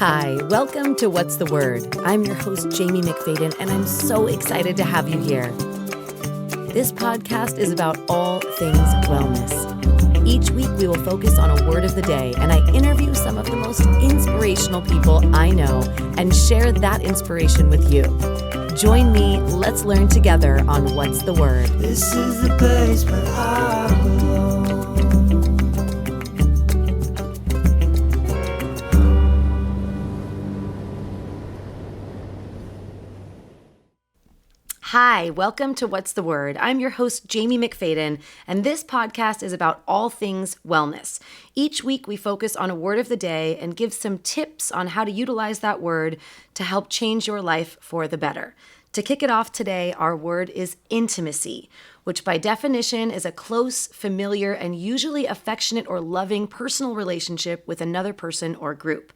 Hi, welcome to What's the Word? I'm your host, Jaime McFaden, and I'm so excited to have you here. This podcast is about all things wellness. Each week, we will focus on a word of the day, and I interview some of the most inspirational people I know and share that inspiration with you. Join me, let's learn together on What's the Word. This is the place where I belong. Hi, welcome to What's the Word? I'm your host, Jaime McFaden, and this podcast is about all things wellness. Each week, we focus on a word of the day and give some tips on how to utilize that word to help change your life for the better. To kick it off today, our word is intimacy, which by definition is a close, familiar, and usually affectionate or loving personal relationship with another person or group.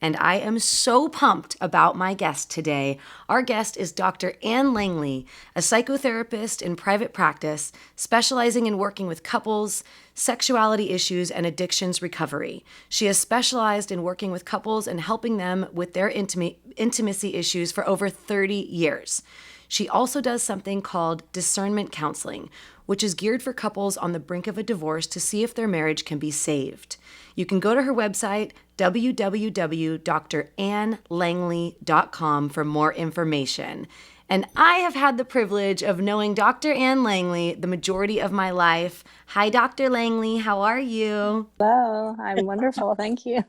And I am so pumped about my guest today. Our guest is Dr. Ann Langley, a psychotherapist in private practice, specializing in working with couples, sexuality issues, and addictions recovery. She has specialized in working with couples and helping them with their intimacy issues for over 30 years. She also does something called discernment counseling, which is geared for couples on the brink of a divorce to see if their marriage can be saved. You can go to her website, www.drannlangley.com, for more information. And I have had the privilege of knowing Dr. Ann Langley the majority of my life. Hi, Dr. Langley. How are you? Hello, I'm wonderful. Thank you.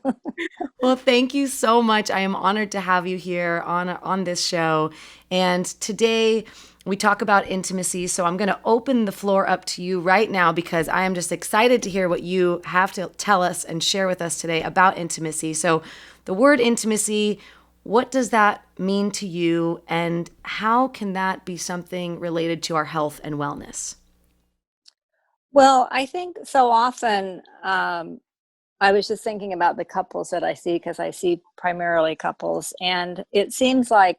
Well, thank you so much. I am honored to have you here on this show. And today we talk about intimacy. So I'm going to open the floor up to you right now because I am just excited to hear what you have to tell us and share with us today about intimacy. So the word intimacy, what does that mean to you, and how can that be something related to our health and wellness? Well, I think so often, I was just thinking about the couples that I see because I see primarily couples, and it seems like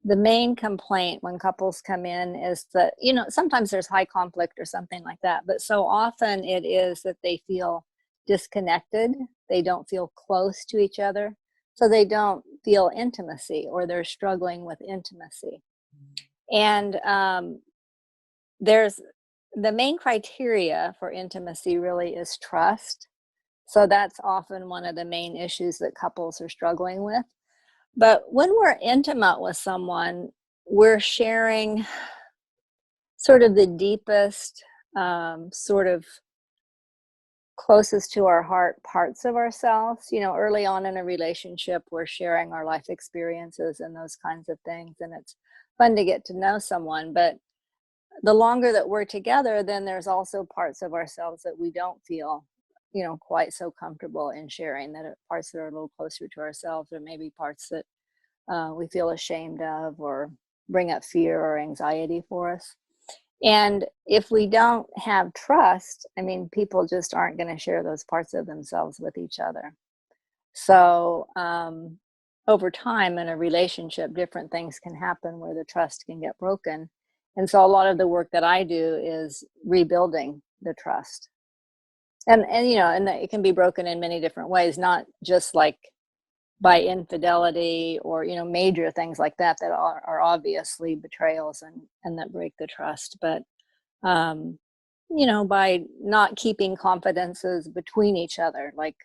the main complaint when couples come in is that, sometimes there's high conflict or something like that, but so often it is that they feel disconnected, they don't feel close to each other, so they don't feel intimacy, or they're struggling with intimacy. And there's the main criteria for intimacy really is trust. So that's often one of the main issues that couples are struggling with. But when we're intimate with someone, we're sharing sort of the deepest, sort of closest to our heart parts of ourselves. Early on in a relationship, we're sharing our life experiences and those kinds of things. And it's fun to get to know someone. But the longer that we're together, then there's also parts of ourselves that we don't feel quite so comfortable in sharing, that are parts that are a little closer to ourselves, or maybe parts that we feel ashamed of or bring up fear or anxiety for us. And if we don't have trust, people just aren't going to share those parts of themselves with each other. So over time in a relationship, different things can happen where the trust can get broken. And so a lot of the work that I do is rebuilding the trust. And it can be broken in many different ways, not just like by infidelity or, major things like that are obviously betrayals and that break the trust. But, by not keeping confidences between each other, like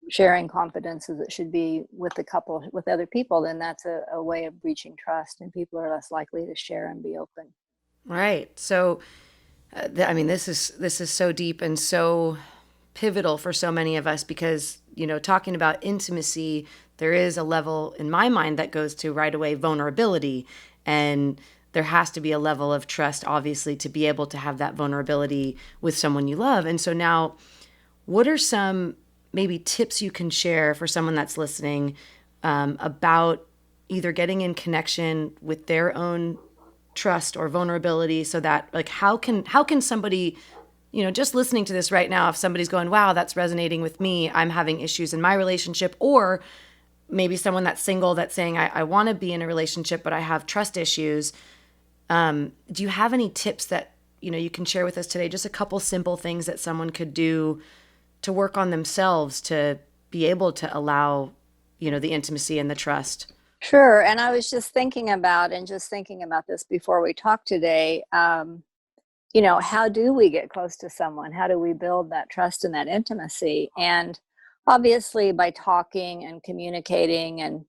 sharing confidences that should be with the couple, with other people, then that's a way of breaching trust, and people are less likely to share and be open. Right. So this is so deep and so pivotal for so many of us because, talking about intimacy, there is a level in my mind that goes to right away vulnerability. And there has to be a level of trust, obviously, to be able to have that vulnerability with someone you love. And so now, what are some maybe tips you can share for someone that's listening about either getting in connection with their own trust or vulnerability, so that like how can somebody, just listening to this right now, if somebody's going, wow, that's resonating with me, I'm having issues in my relationship, or maybe someone that's single that's saying I want to be in a relationship but I have trust issues, do you have any tips that you can share with us today, just a couple simple things that someone could do to work on themselves to be able to allow the intimacy and the trust. Sure. And I was just thinking about this before we talked today. How do we get close to someone? How do we build that trust and that intimacy? And obviously, by talking and communicating and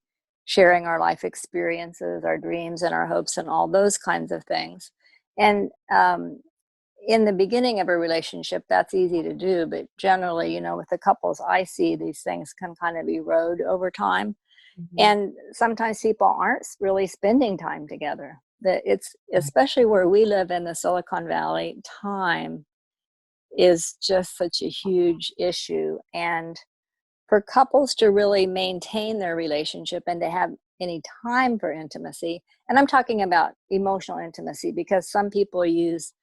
sharing our life experiences, our dreams, and our hopes, and all those kinds of things. And in the beginning of a relationship, that's easy to do. But generally, with the couples I see, these things can kind of erode over time. And sometimes people aren't really spending time together. That it's especially where we live in the Silicon Valley, time is just such a huge issue. And for couples to really maintain their relationship and to have any time for intimacy, and I'm talking about emotional intimacy, because some people use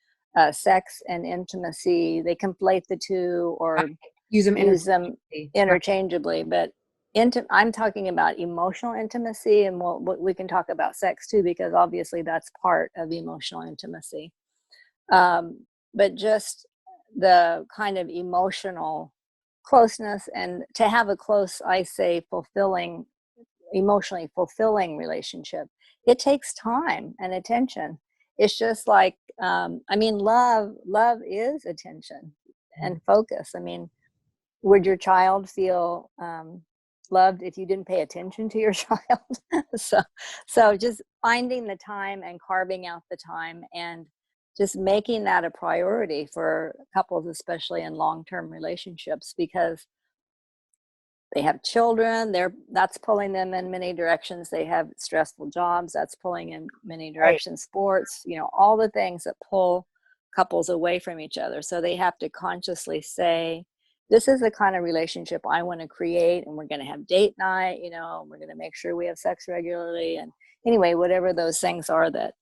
sex and intimacy, they conflate the two or Use them use them interchangeably. interchangeably. But I'm talking about emotional intimacy, and we can talk about sex too, because obviously that's part of emotional intimacy. But just the kind of emotional closeness, and to have a close, I say, emotionally fulfilling relationship, it takes time and attention. It's just like, love is attention and focus. I mean, would your child feel loved if you didn't pay attention to your child? So just finding the time and carving out the time and just making that a priority for couples, especially in long-term relationships, because they have children, that's pulling them in many directions. They have stressful jobs, that's pulling in many directions. Sports, all the things that pull couples away from each other. So they have to consciously say, this is the kind of relationship I want to create, and we're going to have date night, and we're going to make sure we have sex regularly. And anyway, whatever those things are that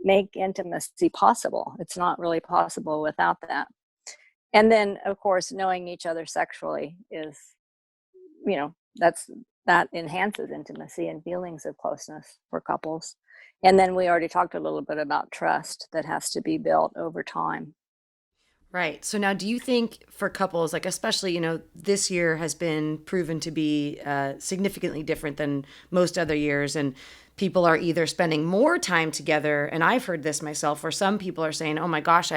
make intimacy possible. It's not really possible without that. And then, of course, knowing each other sexually is, that enhances intimacy and feelings of closeness for couples. And then we already talked a little bit about trust that has to be built over time. Right. So now, do you think for couples, like especially, this year has been proven to be significantly different than most other years, and people are either spending more time together, and I've heard this myself, where some people are saying, "Oh my gosh,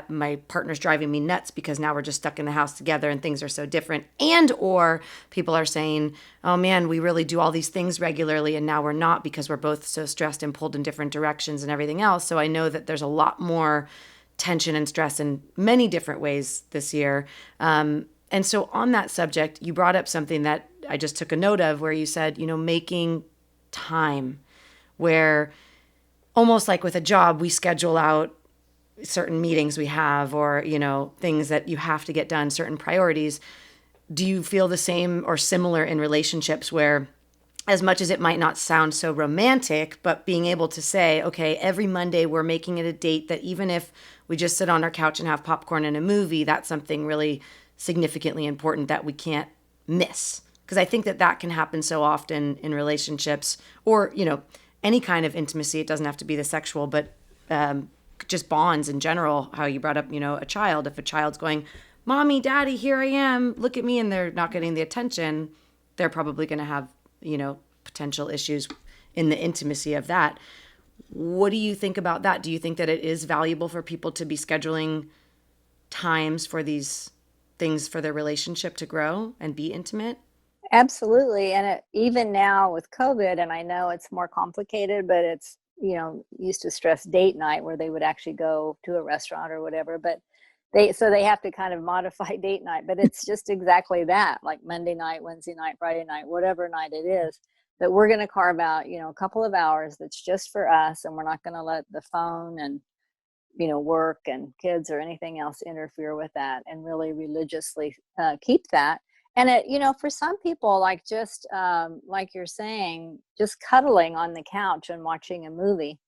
my partner's driving me nuts because now we're just stuck in the house together and things are so different," and or people are saying, "Oh man, we really do all these things regularly, and now we're not because we're both so stressed and pulled in different directions and everything else." So I know that there's a lot more tension and stress in many different ways this year. And so on that subject, you brought up something that I just took a note of, where you said, making time, where almost like with a job, we schedule out certain meetings we have, or, things that you have to get done, certain priorities. Do you feel the same or similar in relationships, where as much as it might not sound so romantic, but being able to say, okay, every Monday we're making it a date that even if we just sit on our couch and have popcorn and a movie, that's something really significantly important that we can't miss? Because I think that can happen so often in relationships, or, any kind of intimacy. It doesn't have to be the sexual, but just bonds in general, how you brought up, a child. If a child's going, "Mommy, Daddy, here I am, look at me," and they're not getting the attention, they're probably going to have potential issues in the intimacy of that. What do you think about that? Do you think that it is valuable for people to be scheduling times for these things for their relationship to grow and be intimate? Absolutely. And even now with COVID, and I know it's more complicated, but it's, used to stress date night, where they would actually go to a restaurant or whatever, but they have to kind of modify date night, but it's just exactly that, like Monday night, Wednesday night, Friday night, whatever night it is, that we're going to carve out, a couple of hours that's just for us, and we're not going to let the phone and, work and kids or anything else interfere with that, and really religiously keep that. And for some people, like just like you're saying, just cuddling on the couch and watching a movie,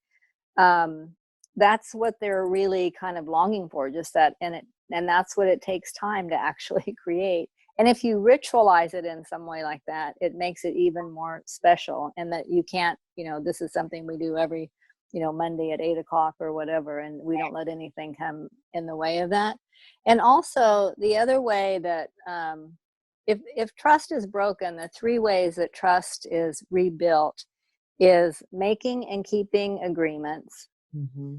that's what they're really kind of longing for, just that. And that's what it takes time to actually create. And if you ritualize it in some way like that, it makes it even more special. And that you can't, this is something we do every, Monday at 8 o'clock or whatever, and we don't let anything come in the way of that. And also the other way that if trust is broken, the three ways that trust is rebuilt is making and keeping agreements, Mm-hmm.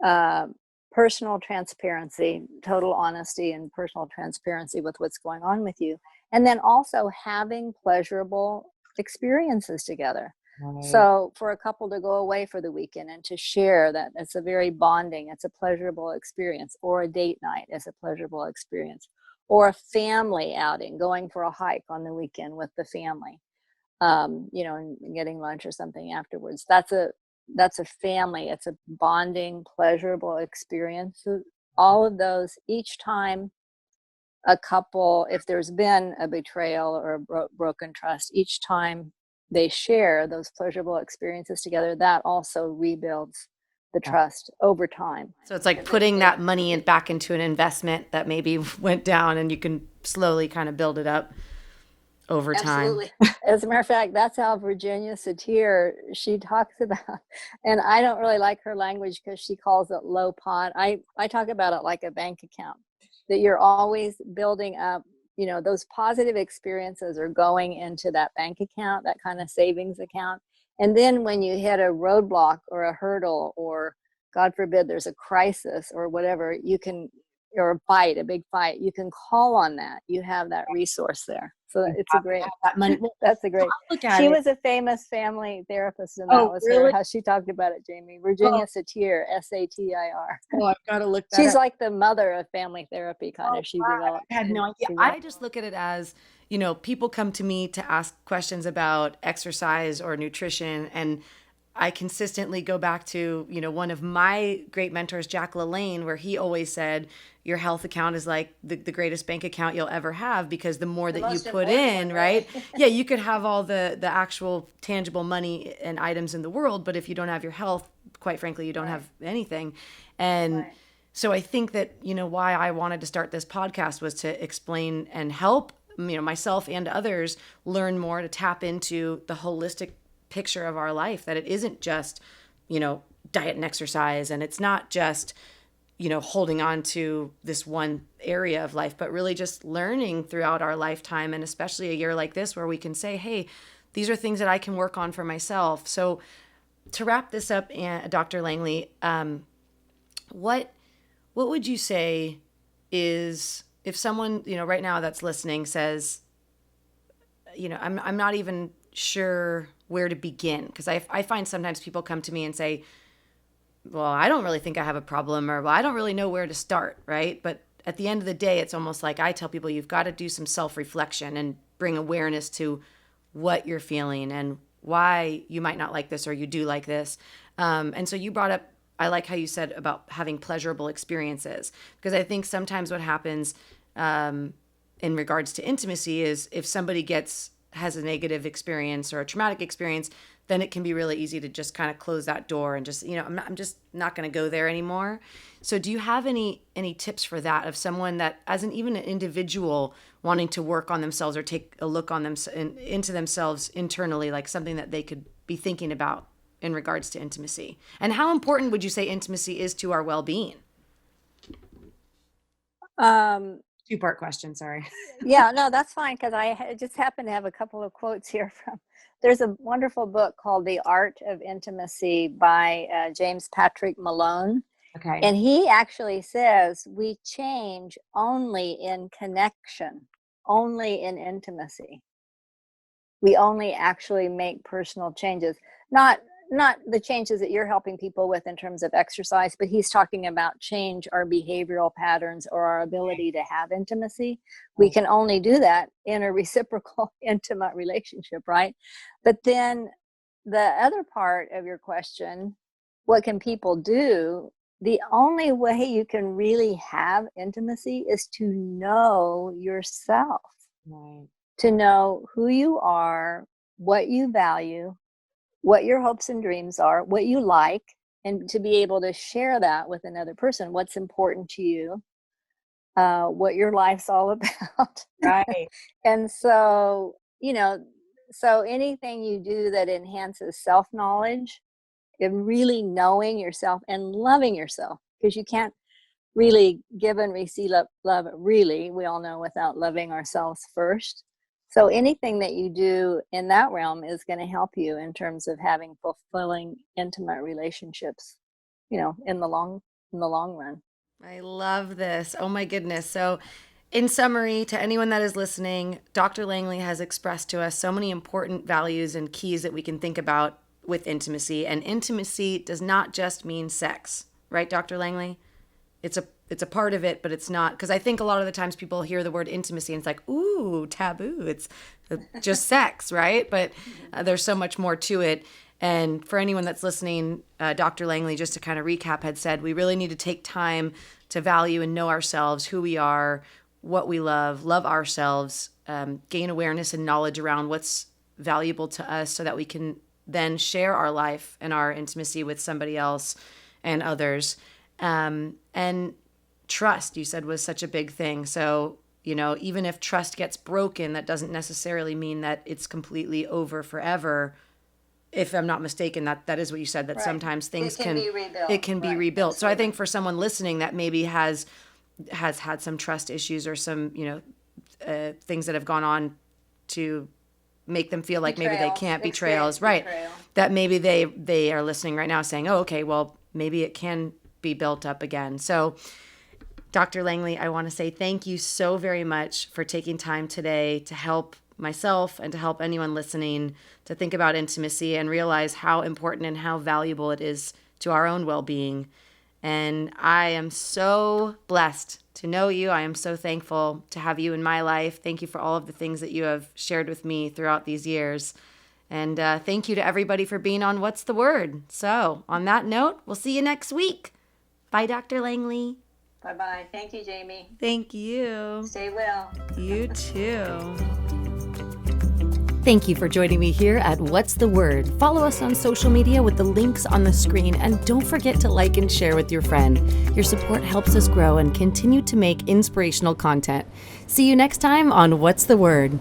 uh, personal transparency, total honesty and personal transparency with what's going on with you, and then also having pleasurable experiences together. Right. So for a couple to go away for the weekend and to share that, it's a very bonding, it's a pleasurable experience, or a date night is a pleasurable experience, or a family outing, going for a hike on the weekend with the family, and getting lunch or something afterwards. That's a family. It's a bonding, pleasurable experience. So all of those, each time a couple, if there's been a betrayal or a broken trust, each time they share those pleasurable experiences together, that also rebuilds the trust over time. So it's like putting that money back into an investment that maybe went down, and you can slowly kind of build it up over time. Absolutely. As a matter of fact, that's how Virginia Satir, she talks about, and I don't really like her language because she calls it low pot. I talk about it like a bank account, that you're always building up, those positive experiences are going into that bank account, that kind of savings account. And then when you hit a roadblock or a hurdle, or God forbid there's a crisis or whatever, or a big fight, you can call on that. You have that resource there. So it's a great, that money. that's a great, Look at she it. was a famous family therapist, and that Oh, was really? her, how she talked about it, Jamie. Virginia Satir, Satir. Oh, I've got to look that She's up. like the mother of family therapy, kind of. She developed. I had no idea. I just look at it as, people come to me to ask questions about exercise or nutrition, and I consistently go back to, one of my great mentors, Jack LaLanne, where he always said, your health account is like the greatest bank account you'll ever have, because the more that you put in, right? Yeah, you could have all the actual tangible money and items in the world, but if you don't have your health, quite frankly, you don't have anything. And so I think that, why I wanted to start this podcast was to explain and help, myself and others learn more, to tap into the holistic picture of our life, that it isn't just, diet and exercise, and it's not just, holding on to this one area of life, but really just learning throughout our lifetime, and especially a year like this where we can say, hey, these are things that I can work on for myself. So to wrap this up, Dr. Langley, what would you say is, if someone, right now that's listening says, I'm not even sure where to begin, because I find sometimes people come to me and say, well, I don't really think I have a problem, or, well, I don't really know where to start, right? But at the end of the day, it's almost like I tell people, you've got to do some self-reflection and bring awareness to what you're feeling and why you might not like this or you do like this. And so you brought up, I like how you said about having pleasurable experiences, because I think sometimes what happens in regards to intimacy is, if somebody has a negative experience or a traumatic experience, then it can be really easy to just kind of close that door and just, I'm just not going to go there anymore. So do you have any tips for that, of someone that, as even an individual wanting to work on themselves or take a look on them into themselves internally, like something that they could be thinking about in regards to intimacy? And how important would you say intimacy is to our well-being? Two-part question, sorry. Yeah, no, that's fine, because I just happen to have a couple of quotes here from, there's a wonderful book called The Art of Intimacy by James Patrick Malone. Okay. And he actually says we change only in connection, only in intimacy. We only actually make personal changes, not the changes that you're helping people with in terms of exercise, but he's talking about change our behavioral patterns or our ability to have intimacy. We can only do that in a reciprocal, intimate relationship, right? But then the other part of your question, what can people do? The only way you can really have intimacy is to know yourself, Right. to know who you are, what you value, what your hopes and dreams are, what you like, and to be able to share that with another person, what's important to you, what your life's all about. Right. And so, so anything you do that enhances self-knowledge and really knowing yourself and loving yourself, because you can't really give and receive love, really, we all know, without loving ourselves first. So anything that you do in that realm is going to help you in terms of having fulfilling, intimate relationships, in the long run. I love this. Oh my goodness. So, in summary, to anyone that is listening, Dr. Langley has expressed to us so many important values and keys that we can think about with intimacy. And intimacy does not just mean sex, right, Dr. Langley? It's a part of it, but it's not, because I think a lot of the times people hear the word intimacy and it's like, ooh, taboo. It's just sex, right? But there's so much more to it. And for anyone that's listening, Dr. Langley, just to kind of recap, had said we really need to take time to value and know ourselves, who we are, what we love ourselves, gain awareness and knowledge around what's valuable to us so that we can then share our life and our intimacy with somebody else and others. And trust, you said, was such a big thing. So, even if trust gets broken, that doesn't necessarily mean that it's completely over forever. If I'm not mistaken, that is what you said, that Right. sometimes things It can be rebuilt. it can be Right. rebuilt. So I Absolutely. think for someone listening that maybe has had some trust issues or some, things that have gone on to make them feel like maybe they Betrayals. can't, Experience betrayals, right? betrayal. That maybe they are listening right now saying, oh, okay, well, maybe it can be built up again. So Dr. Langley, I want to say thank you so very much for taking time today to help myself and to help anyone listening to think about intimacy and realize how important and how valuable it is to our own well-being. And I am so blessed to know you. I am so thankful to have you in my life. Thank you for all of the things that you have shared with me throughout these years. And thank you to everybody for being on What's the Word. So on that note, we'll see you next week. Bye, Dr. Langley. Bye-bye. Thank you, Jamie. Thank you. Stay well. You too. Thank you for joining me here at What's the Word. Follow us on social media with the links on the screen, and don't forget to like and share with your friend. Your support helps us grow and continue to make inspirational content. See you next time on What's the Word.